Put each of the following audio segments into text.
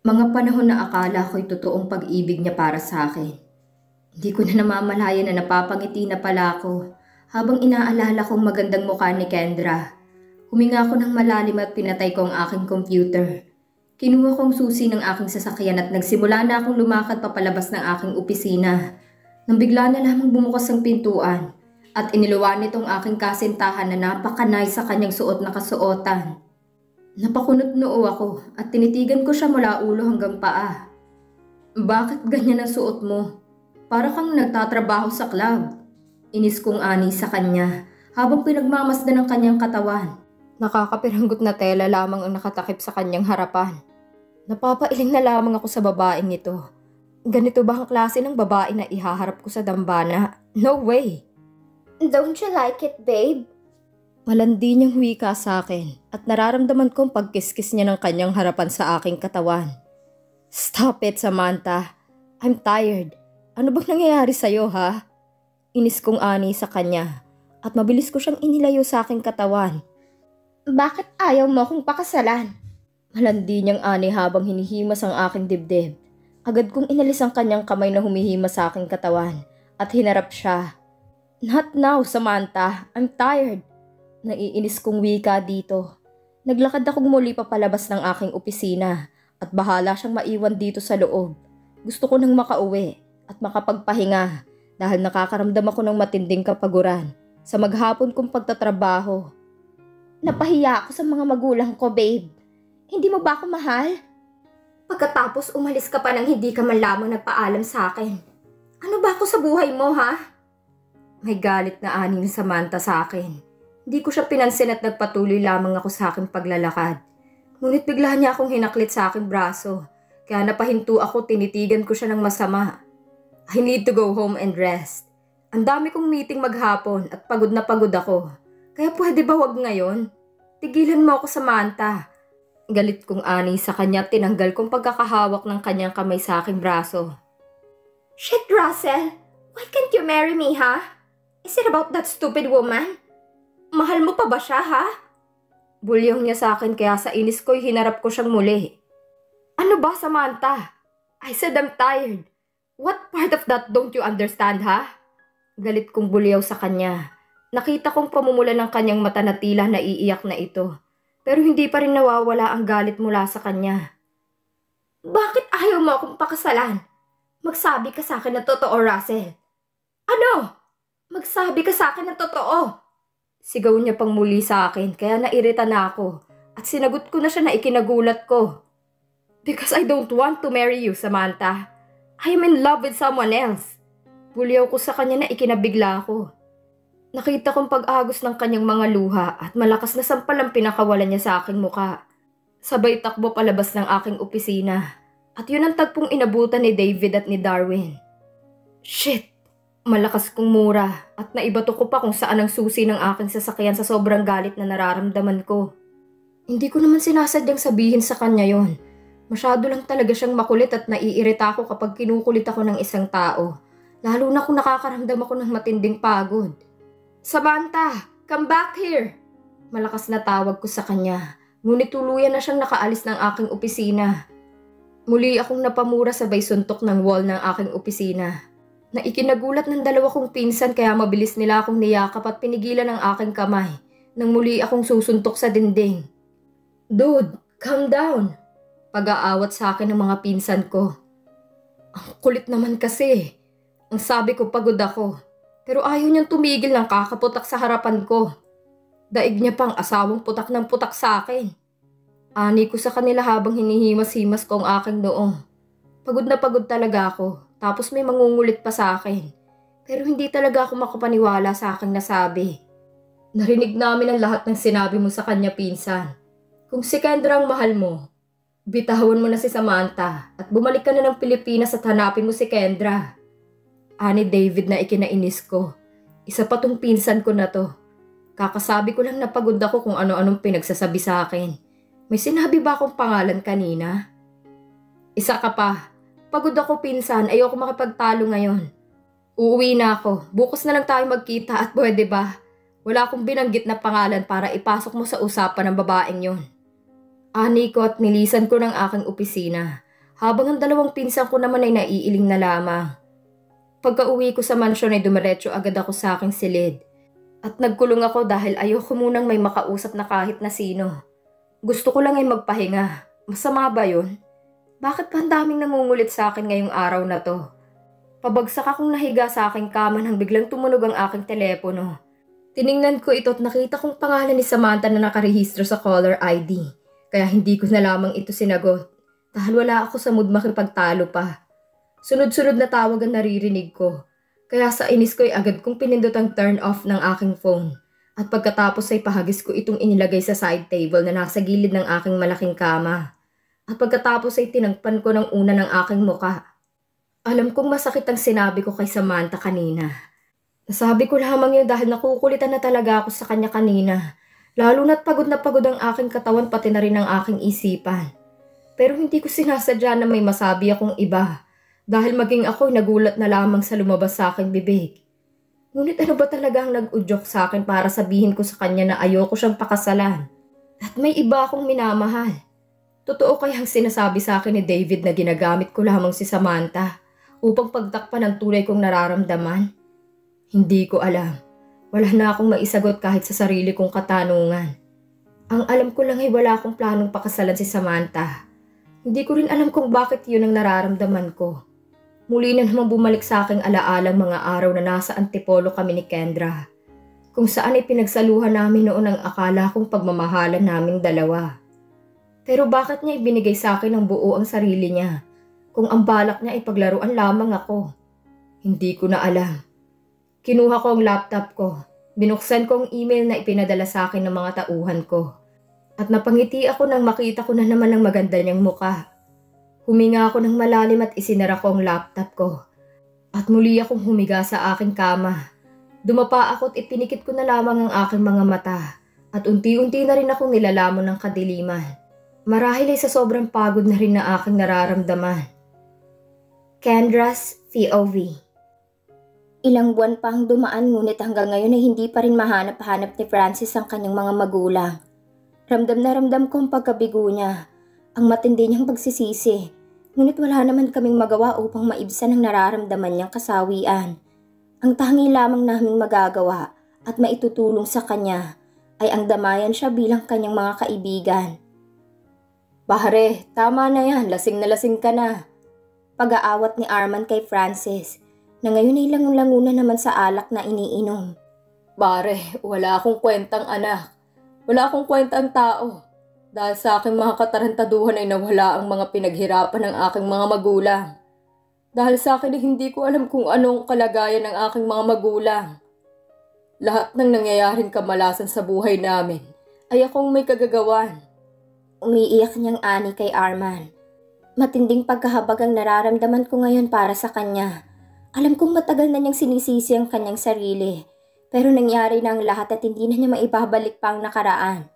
Mga panahon na akala ko'y totoong pag-ibig niya para sa akin. Hindi ko na namamalayan na napapangiti na pala ako habang inaalala kong magandang mukha ni Kendra. Huminga ako ng malalim at pinatay ko ang aking computer. Kinuha kong susi ng aking sasakyan at nagsimula na akong lumakad papalabas ng aking opisina. Nang bigla na lamang bumukas ang pintuan at iniluwan nitong aking kasintahan na napakanay sa kanyang suot na kasuotan. Napakunot noo ako at tinitigan ko siya mula ulo hanggang paa. Bakit ganyan ang suot mo? Para kang nagtatrabaho sa club. Inis kong ani sa kanya habang pinagmamasdan ng kanyang katawan. Nakakapiranggot na tela lamang ang nakatakip sa kanyang harapan. Napapailing na lamang ako sa babaeng ito. Ganito ba ang klase ng babae na ihaharap ko sa dambana? No way! Don't you like it, babe? Malandi niyang wika sa akin at nararamdaman kong pagkiskis niya ng kanyang harapan sa aking katawan. Stop it, Samantha. I'm tired. Ano bang nangyayari sa'yo, ha? Inis kong ani sa kanya at mabilis ko siyang inilayo sa aking katawan. Bakit ayaw mo akong pakasalan? Malandi niyang ani habang hinihimas ang aking dibdib. Agad kong inalis ang kanyang kamay na humihimas sa aking katawan at hinarap siya. Not now, Samantha. I'm tired. Naiinis kong wika dito. Naglakad akong muli papalabas ng aking opisina at bahala siyang maiwan dito sa loob. Gusto ko nang makauwi at makapagpahinga dahil nakakaramdam ako ng matinding kapaguran sa maghapon kong pagtatrabaho. Napahiya ako sa mga magulang ko, babe. Hindi mo ba ako mahal? Pagkatapos umalis ka pa nang hindi ka man lamang nagpaalam sa akin. Ano ba ako sa buhay mo, ha? May galit na ani ni Samantha sa akin. Hindi ko siya pinansin at nagpatuloy lamang ako sa aking paglalakad. Ngunit bigla niya akong hinaklit sa aking braso. Kaya napahinto ako, tinitigan ko siya ng masama. I need to go home and rest. Ang dami kong meeting maghapon at pagod na pagod ako. Kaya pwede ba wag ngayon? Tigilan mo ako, Samantha. Galit kong ani sa kanya at tinanggal kong pagkakahawak ng kanyang kamay sa aking braso. Shit, Russell! Why can't you marry me, ha? Is it about that stupid woman? Mahal mo pa ba siya, ha? Bulyong niya sa akin kaya sa inis ko'y hinarap ko siyang muli. Ano ba, Samantha? I said I'm tired. What part of that don't you understand, ha? Galit kong bulyaw sa kanya. Nakita kong pamumula ng kanyang mata na tila naiiyak na ito. Pero hindi pa rin nawawala ang galit mula sa kanya. Bakit ayaw mo akong pakasalan? Magsabi ka sa akin ng totoo, Russell. Ano? Magsabi ka sa akin ng totoo. Sigaw niya pang muli sa akin kaya nairita na ako at sinagot ko na siya na ikinagulat ko. Because I don't want to marry you, Samantha. I am in love with someone else. Bulyaw ko sa kanya na ikinabigla ako. Nakita kong pag-agos ng kanyang mga luha at malakas na sampal ang pinakawalan niya sa aking muka. Sabay takbo palabas ng aking opisina at yun ang tagpong inabutan ni David at ni Darwin. Shit! Malakas kong mura at naibato ko pa kung saan ang susi ng aking sasakyan sa sobrang galit na nararamdaman ko. Hindi ko naman sinasadyang sabihin sa kanya yon. Masyado lang talaga siyang makulit at naiirita ako kapag kinukulit ako ng isang tao. Lalo na kung nakakaramdam ako ng matinding pagod. Samantha, come back here! Malakas na tawag ko sa kanya. Ngunit tuluyan na siyang nakaalis ng aking opisina. Muli akong napamura sabay suntok ng wall ng aking opisina. Na ikinagulat ng dalawa kong pinsan kaya mabilis nila akong niyakap at pinigilan ng aking kamay nang muli akong susuntok sa dinding. Dude, calm down! Pag-aawat sa akin ng mga pinsan ko. Ang kulit naman kasi. Ang sabi ko pagod ako. Pero ayaw niyang tumigil ng kakaputak sa harapan ko. Daig niya pang asawang putak ng putak sa akin. Ani ko sa kanila habang hinihimas-himas ko ang aking noong. Pagod na pagod talaga ako. Tapos may mangungulit pa sa akin. Pero hindi talaga ako makapaniwala sa aking nasabi. Narinig namin ang lahat ng sinabi mo sa kanya, pinsan. Kung si Kendra ang mahal mo, bitawan mo na si Samantha at bumalik ka na ng Pilipinas at hanapin mo si Kendra. Ani David na ikinainis ko. Isa pa tong pinsan ko na to. Kakasabi ko lang na pagod ako kung ano-anong pinagsasabi sa akin. May sinabi ba akong pangalan kanina? Isa ka pa. Pagod ako, pinsan. Ayoko makipagtalo ngayon. Uuwi na ako. Bukas na lang tayo magkita at pwede ba? Wala akong binanggit na pangalan para ipasok mo sa usapan ng babaeng yon. Ani ko at nilisan ko ng aking opisina habang ang dalawang pinsan ko naman ay naiiling na lamang. Pagka-uwi ko sa mansyon ay dumiretso agad ako sa aking silid. At nagkulong ako dahil ayoko munang may makausap na kahit na sino. Gusto ko lang ay magpahinga. Masama ba yun? Bakit pa ang daming nangungulit sa akin ngayong araw na to? Pabagsak akong nahiga sa aking kama nang biglang tumunog ang aking telepono. Tiningnan ko ito at nakita kong pangalan ni Samantha na nakarehistro sa caller ID. Kaya hindi ko na lamang ito sinagot. Dahil wala ako sa mood makipagtalo pa. Sunod-sunod na tawag ang naririnig ko. Kaya sa inis ko ay agad kong pinindot ang turn off ng aking phone. At pagkatapos ay pahagis ko itong inilagay sa side table na nasa gilid ng aking malaking kama. At pagkatapos ay tinagpan ko ng una ng aking muka. Alam kong masakit ang sinabi ko kay Samantha kanina. Nasabi ko lamang yun dahil nakukulitan na talaga ako sa kanya kanina. Lalo na't pagod na pagod ang aking katawan pati na rin ang aking isipan. Pero hindi ko sinasadya na may masabi akong iba. Dahil maging ako'y nagulat na lamang sa lumabas sa aking bibig. Ngunit ano ba talaga ang nag-udyok sa akin para sabihin ko sa kanya na ayoko siyang pakasalan? At may iba akong minamahal. Totoo kayang sinasabi sa akin ni David na ginagamit ko lamang si Samantha upang pagtakpan ang tunay kong nararamdaman? Hindi ko alam. Wala na akong maisagot kahit sa sarili kong katanungan. Ang alam ko lang ay wala akong planong pakasalan si Samantha. Hindi ko rin alam kung bakit yun ang nararamdaman ko. Muli na namang bumalik sa aking alaalang mga araw na nasa Antipolo kami ni Kendra, kung saan ay pinagsaluhan namin noon ang akala kong pagmamahalan naming dalawa. Pero bakit niya ibinigay sa akin ang buo ang sarili niya, kung ang balak niya ay paglaruan lamang ako? Hindi ko na alam. Kinuha ko ang laptop ko, binuksan ko ang email na ipinadala sa akin ng mga tauhan ko, at napangiti ako nang makita ko na naman ang maganda niyang muka. Huminga ako ng malalim at isinara ko ang laptop ko. At muli akong humiga sa aking kama. Dumapa ako at ipinikit ko na lamang ang aking mga mata. At unti-unti na rin akong nilalamon ng kadiliman. Marahil ay sa sobrang pagod na rin na aking nararamdaman. Kendra's POV. Ilang buwan pa ang dumaan ngunit hanggang ngayon ay hindi pa rin mahanap-hanap ni Francis ang kanyang mga magulang. Ramdam na ramdam ko ang pagkabigo niya. Ang matindi niyang pagsisisi, ngunit wala naman kaming magawa upang maibsan ang nararamdaman niyang kasawian. Ang tangi lamang naming magagawa at maitutulong sa kanya ay ang damayan siya bilang kanyang mga kaibigan. Pare, tama na yan, lasing na lasing ka na. Pag-aawat ni Arman kay Francis, na ngayon ay langung-lango na naman sa alak na iniinom. Pare, wala akong kwentang anak. Wala akong kwentang tao. Dahil sa aking mga katarantaduhan ay nawala ang mga pinaghirapan ng aking mga magulang. Dahil sa akin ay hindi ko alam kung anong kalagayan ng aking mga magulang. Lahat ng nangyayaring kamalasan sa buhay namin ay akong may kagagawan. Umiiyak niyang ani kay Arman. Matinding pagkahabag ang nararamdaman ko ngayon para sa kanya. Alam kong matagal na niyang sinisisi ang kanyang sarili. Pero nangyari na ang lahat at hindi na niya maibabalik pa ang nakaraan.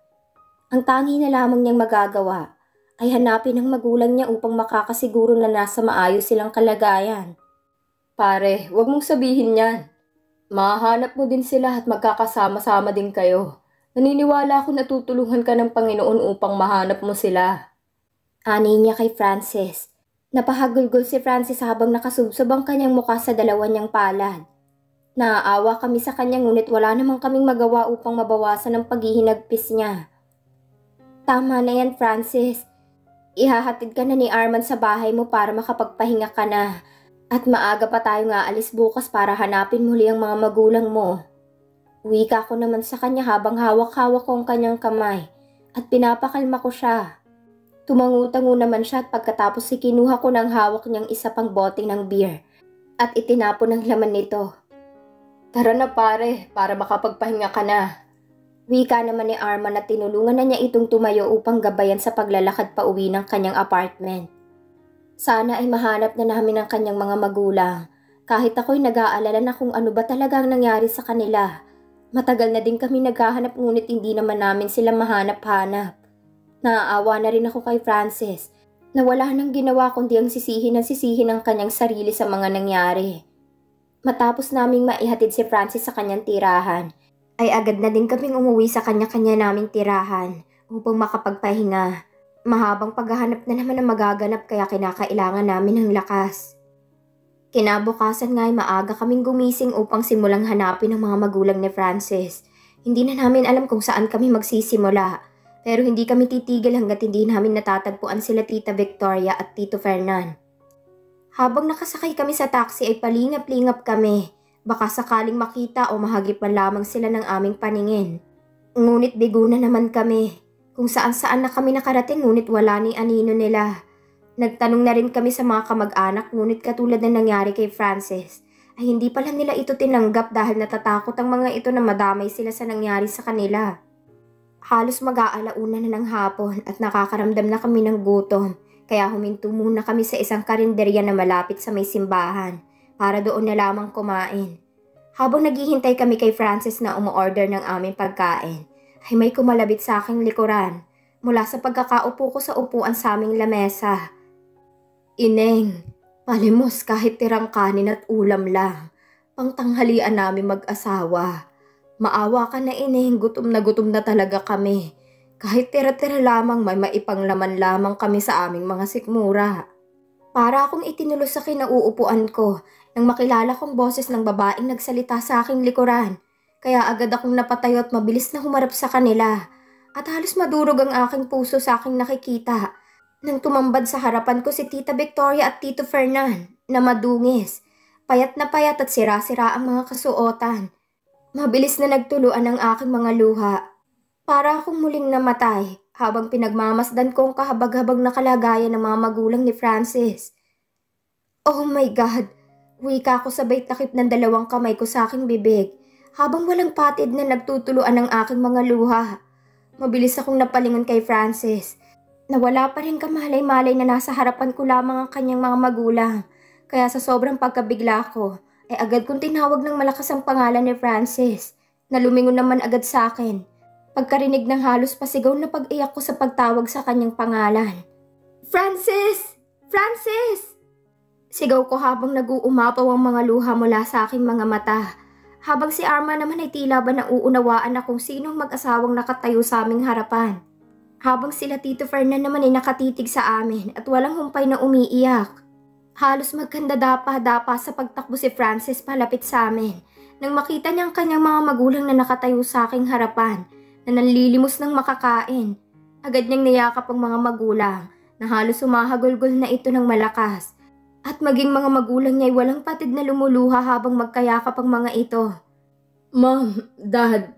Ang tangi na lamang niyang magagawa ay hanapin ang magulang niya upang makakasiguro na nasa maayos silang kalagayan. Pare, huwag mong sabihin yan. Mahahanap mo din sila at magkakasama-sama din kayo. Naniniwala ako na tutulungan ka ng Panginoon upang mahanap mo sila. Ani niya kay Francis. Napahagulgol si Francis habang nakasubsob ang kanyang mukha sa dalawa niyang palad. Naaawa kami sa kanya ngunit wala namang kaming magawa upang mabawasan ang paghihinagpis niya. Tama na yan, Francis. Ihahatid ka na ni Arman sa bahay mo para makapagpahinga ka na. At maaga pa tayo nga alis bukas para hanapin muli ang mga magulang mo. Uwi ka ako naman sa kanya habang hawak-hawak ko ang kanyang kamay at pinapakalma ko siya. Tumangu-tango naman siya at pagkatapos ikinuha ko ng hawak niyang isa pang bote ng beer at itinapon ang laman nito. Tara na pare, para makapagpahinga ka na. Wika naman ni Arman at tinulungan na niya itong tumayo upang gabayan sa paglalakad pa uwi ng kanyang apartment. Sana ay mahanap na namin ang kanyang mga magulang, kahit ako'y nag-aalala na kung ano ba talaga ang nangyari sa kanila. Matagal na din kami naghahanap ngunit hindi naman namin sila mahanap-hanap. Naaawa na rin ako kay Francis na wala nang ginawa kundi ang sisihin ang kanyang sarili sa mga nangyari. Matapos naming maihatid si Francis sa kanyang tirahan, ay agad na din kaming umuwi sa kanya-kanya naming tirahan upang makapagpahinga. Mahabang paghahanap na naman ang magaganap kaya kinakailangan namin ng lakas. Kinabukasan nga ay maaga kaming gumising upang simulang hanapin ang mga magulang ni Francis. Hindi na namin alam kung saan kami magsisimula. Pero hindi kami titigil hanggat hindi namin natatagpuan sila Tita Victoria at Tito Fernan. Habang nakasakay kami sa taxi ay palingap-lingap kami. Baka sakaling makita o mahagipan lamang sila ng aming paningin. Ngunit bigo na naman kami. Kung saan-saan na kami nakarating ngunit wala ni anino nila. Nagtanong na rin kami sa mga kamag-anak ngunit katulad na nangyari kay Francis ay hindi pala nila ito tinanggap dahil natatakot ang mga ito na madamay sila sa nangyari sa kanila. Halos mag-aalauna na ng hapon at nakakaramdam na kami ng gutom kaya huminto muna kami sa isang karinderya na malapit sa may simbahan para doon na lamang kumain. Habang naghihintay kami kay Francis na umu-order ng aming pagkain, ay may kumalabit sa aking likuran mula sa pagkakaupo ko sa upuan sa aming lamesa. Ineng, palimos kahit tirang kanin at ulam lang, pangtanghalian namin mag-asawa. Maawa ka na ineng, gutom na talaga kami. Kahit tira-tira lamang may maipanglaman lamang kami sa aming mga sikmura. Para akong itinulos sa kinauupuan ko nang makilala kong boses ng babaeng nagsalita sa aking likuran. Kaya agad akong napatayo at mabilis na humarap sa kanila. At halos madurog ang aking puso sa aking nakikita. Nang tumambad sa harapan ko si Tita Victoria at Tito Fernan na madungis. Payat na payat at sira-sira ang mga kasuotan. Mabilis na nagtuluan ang aking mga luha. Para akong muling namatay habang pinagmamasdan ko ang kahabag-habag na kalagayan ng mga magulang ni Francis. Oh my God! Wika ko sabay takip ng dalawang kamay ko sa aking bibig habang walang patid na nagtutuluan ang aking mga luha. Mabilis akong napalingon kay Francis. Nawala pa rin kamalay-malay na nasa harapan ko lamang ang kanyang mga magulang. Kaya sa sobrang pagkabigla ko, ay agad kong tinawag ng malakas ang pangalan ni Francis na lumingon naman agad sa akin. Pagkarinig ng halos pasigaw na pag-iyak ko sa pagtawag sa kanyang pangalan. Francis! Francis! Sigaw ko habang nag-uumapaw ang mga luha mula sa aking mga mata. Habang si Arma naman ay tila ba nauunawaan na kung sinong mag-asawang nakatayo sa aming harapan. Habang sila Tito Fernan naman ay nakatitig sa amin at walang humpay na umiiyak. Halos magkandadapa-dapa sa pagtakbo si Francis palapit sa amin nang makita niya ang kanyang mga magulang na nakatayo sa aking harapan na nanlilimos ng makakain. Agad niyang niyakap ang mga magulang na halos humahagulgol na ito ng malakas at maging mga magulang niya ay walang patid na lumuluha habang magkayakap ang mga ito. Mom, Dad,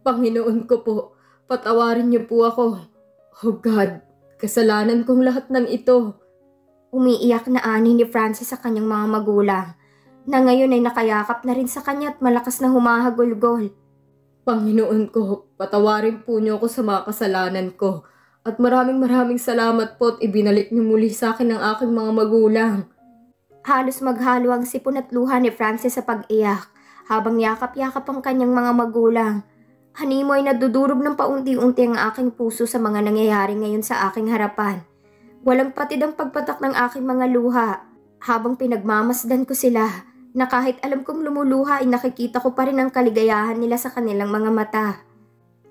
Panginoon ko po, patawarin niyo po ako. Oh God, kasalanan kong lahat ng ito. Umiiyak na ani ni Francis sa kanyang mga magulang na ngayon ay nakayakap na rin sa kanya at malakas na humahagulgol. Panginoon ko, patawarin po niyo ako sa mga kasalanan ko at maraming salamat po at ibinalik niyo muli sa akin ang aking mga magulang. Halos maghalo ang sipon at luha ni Francis sa pag-iyak habang yakap-yakap ang kanyang mga magulang. Hanimo ay nadudurog ng paunti-unti ang aking puso sa mga nangyayari ngayon sa aking harapan. Walang patid ang pagpatak ng aking mga luha habang pinagmamasdan ko sila na kahit alam kong lumuluha ay nakikita ko pa rin ang kaligayahan nila sa kanilang mga mata.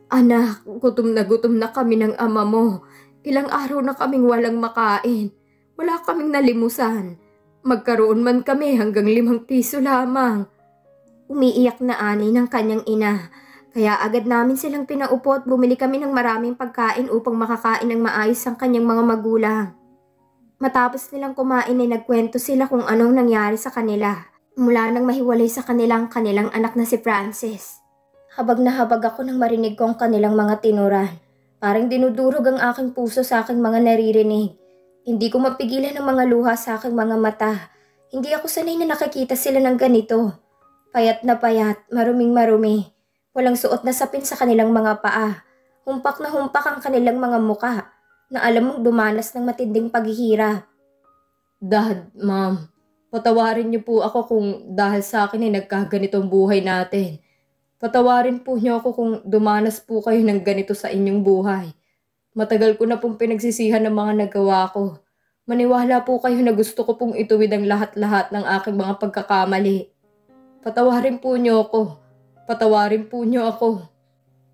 Anak, gutom na kami ng ama mo. Ilang araw na kaming walang makain. Wala kaming nalimusan. Magkaroon man kami hanggang 5 piso lamang. Umiiyak na ani ng kanyang ina. Kaya agad namin silang pinaupo at bumili kami ng maraming pagkain upang makakain ng maayos ang kanyang mga magulang. Matapos nilang kumain ay nagkwento sila kung anong nangyari sa kanila mula nang mahiwalay sa kanilang anak na si Francis. Habag na habag ako nang marinig ko ang kanilang mga tinuran. Parang dinudurog ang aking puso sa aking mga naririnig. Hindi ko mapigilan ang mga luha sa aking mga mata. Hindi ako sanay na nakikita sila ng ganito. Payat na payat, maruming-marumi. Walang suot na sapin sa kanilang mga paa. Humpak na humpak ang kanilang mga muka na alam mong dumanas ng matinding paghihirap. Dad, Mom, patawarin niyo po ako kung dahil sa akin ay nagkaganitong buhay natin. Patawarin po niyo ako kung dumanas po kayo ng ganito sa inyong buhay. Matagal ko na pong pinagsisihan ng mga nagawa ko. Maniwala po kayo na gusto ko pong ituwid ang lahat-lahat ng aking mga pagkakamali. Patawarin po niyo ako. Patawarin po niyo ako.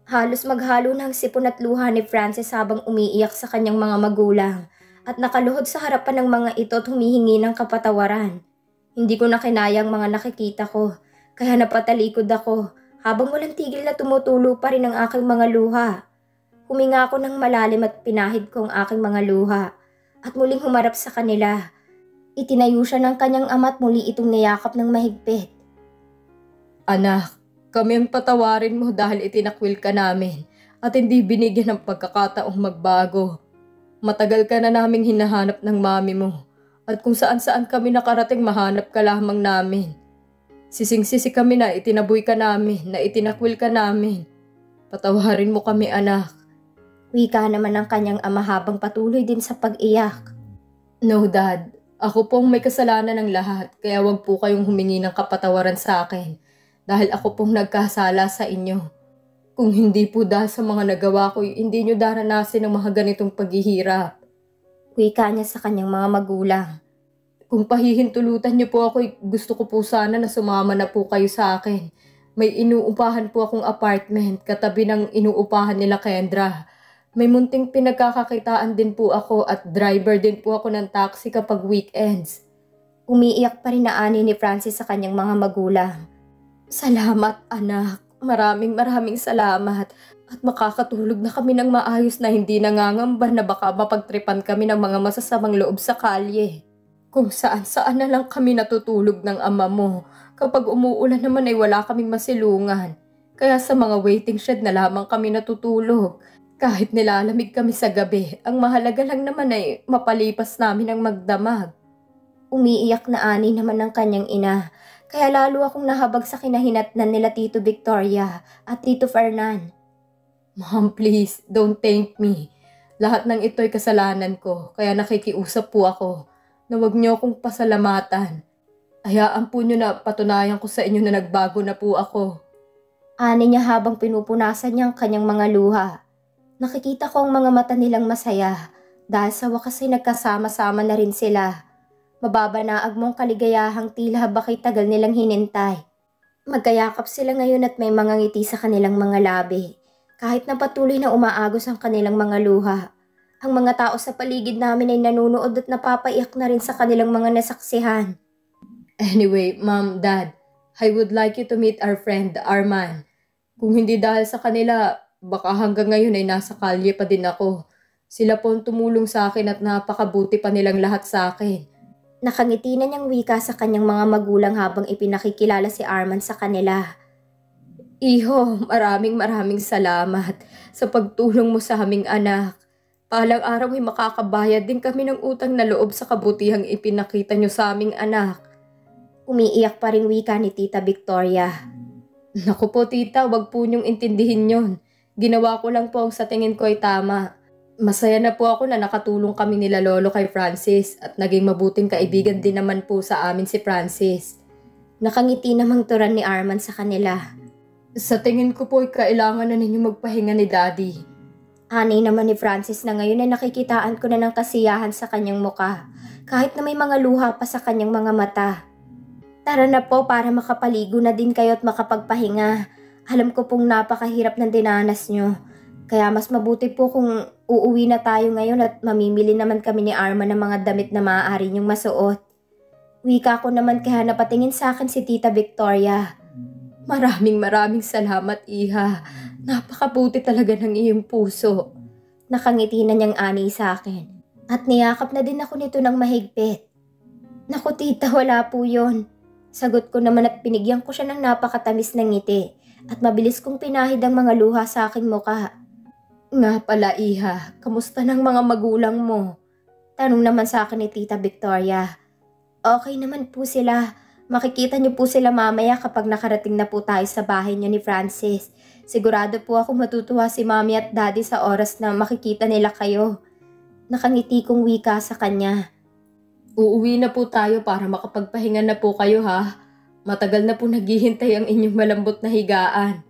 Halos maghalo ng sipon at luha ni Francis habang umiiyak sa kanyang mga magulang at nakaluhod sa harapan ng mga ito at humihingi ng kapatawaran. Hindi ko na kinayang mga nakikita ko, kaya napatalikod ako habang walang tigil na tumutulo pa rin ang aking mga luha. Huminga ako ng malalim at pinahid ko ang aking mga luha at muling humarap sa kanila. Itinayo siya ng kanyang ama at muli itong niyakap ng mahigpit. Anak, kami ang patawarin mo dahil itinakwil ka namin at hindi binigyan ng pagkakataong magbago. Matagal ka na naming hinahanap ng mami mo at kung saan-saan kami nakarating mahanap ka lamang namin. Sising-sisi kami na itinaboy ka namin, na itinakwil ka namin. Patawarin mo kami, anak. Wika naman ng kanyang ama habang patuloy din sa pag-iyak. No, Dad. Ako pong may kasalanan ng lahat kaya wag po kayong humingi ng kapatawaran sa akin. Dahil ako pong nagkasala sa inyo. Kung hindi po dahil sa mga nagawa ko, hindi nyo daranasin ang mga ganitong paghihirap. Wika niya sa kanyang mga magulang. Kung pahihintulutan niyo po ako, gusto ko po sana na sumama na po kayo sa akin. May inuupahan po akong apartment katabi ng inuupahan nila Kendra. May munting pinagkakakitaan din po ako at driver din po ako ng taxi kapag weekends. Umiiyak pa rin na ani ni Francis sa kanyang mga magulang. Salamat, anak. Maraming salamat. At makakatulog na kami ng maayos na hindi nangangamba na baka mapagtripan kami ng mga masasamang loob sa kalye. Kung saan na lang kami natutulog ng ama mo. Kapag umuulan naman ay wala kaming masilungan. Kaya sa mga waiting shed na lamang kami natutulog. Kahit nilalamig kami sa gabi, ang mahalaga lang naman ay mapalipas namin ang magdamag. Umiiyak na ani naman ng kanyang ina. Kaya lalo akong nahabag sa kinahinatnan nila Tito Victoria at Tito Fernan. Mom, please, don't thank me. Lahat ng ito'y kasalanan ko, kaya nakikiusap po ako na huwag niyo akong pasalamatan. Hayaan po niyo na patunayan ko sa inyo na nagbago na po ako. Ani niya habang pinupunasan niya ang kanyang mga luha. Nakikita ko ang mga mata nilang masaya dahil sa wakas ay nagkasama-sama na rin sila. Mababanaag mong kaligayahang tila bakit tagal nilang hinintay. Magkayakap sila ngayon at may mga ngiti sa kanilang mga labi. Kahit na patuloy na umaagos ang kanilang mga luha. Ang mga tao sa paligid namin ay nanunood at napapaiyak na rin sa kanilang mga nasaksihan. Anyway, Mom, Dad, I would like you to meet our friend, Arman. Kung hindi dahil sa kanila, baka hanggang ngayon ay nasa kalye pa din ako. Sila po ang tumulong sa akin at napakabuti pa nilang lahat sa akin. Nakangiti na niyang wika sa kanyang mga magulang habang ipinakikilala si Arman sa kanila. Iho, maraming salamat sa pagtulong mo sa aming anak. Palang araw ay makakabayad din kami ng utang na loob sa kabutihang ipinakita niyo sa aming anak. Umiiyak pa rin wika ni Tita Victoria. Naku po tita, wag po niyong intindihin yon. Ginawa ko lang po ang sa tingin ko ay tama. Masaya na po ako na nakatulong kami nila Lolo kay Francis at naging mabuting kaibigan din naman po sa amin si Francis. Nakangiti namang turan ni Arman sa kanila. Sa tingin ko po ay kailangan na ninyo magpahinga ni Daddy. Ani naman ni Francis na ngayon ay nakikitaan ko na ng kasiyahan sa kanyang muka kahit na may mga luha pa sa kanyang mga mata. Tara na po para makapaligo na din kayo at makapagpahinga. Alam ko pong napakahirap ng dinanas nyo. Kaya mas mabuti po kung uuwi na tayo ngayon at mamimili naman kami ni Arman ng mga damit na maaari niyong masuot. Wika ko naman kaya napatingin sa akin si Tita Victoria. Maraming salamat, Iha. Napakabuti talaga ng iyong puso. Nakangiti na niyang ani sa akin. At niyakap na din ako nito ng mahigpit. Naku tita, wala po yun. Sagot ko naman at pinigyan ko siya ng napakatamis na ngiti. At mabilis kong pinahid ang mga luha sa aking muka. Nga pala, Iha, kamusta ng mga magulang mo? Tanong naman sa akin ni Tita Victoria. Okay naman po sila. Makikita niyo po sila mamaya kapag nakarating na po tayo sa bahay niyo ni Francis. Sigurado po ako matutuwa si Mami at Daddy sa oras na makikita nila kayo. Nakangiti kong wika sa kanya. Uuwi na po tayo para makapagpahinga na po kayo ha. Matagal na po naghihintay ang inyong malambot na higaan.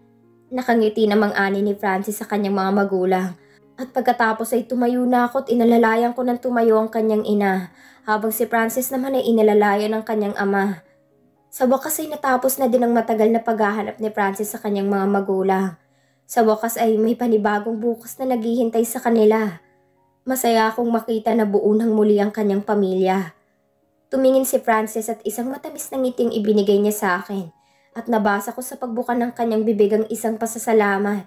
Nakangiti namang ani ni Francis sa kanyang mga magulang. At pagkatapos ay tumayo na ako at inalalayan ko ng tumayo ang kanyang ina, habang si Francis naman ay inalalayan ng kanyang ama. Sa wakas ay natapos na din ang matagal na paghahanap ni Francis sa kanyang mga magulang. Sa wakas ay may panibagong bukas na naghihintay sa kanila. Masaya akong makita na buo ng muli ang kanyang pamilya. Tumingin si Frances at isang matamis na ngiting ibinigay niya sa akin at nabasa ko sa pagbuka ng kanyang bibig ang isang pasasalamat.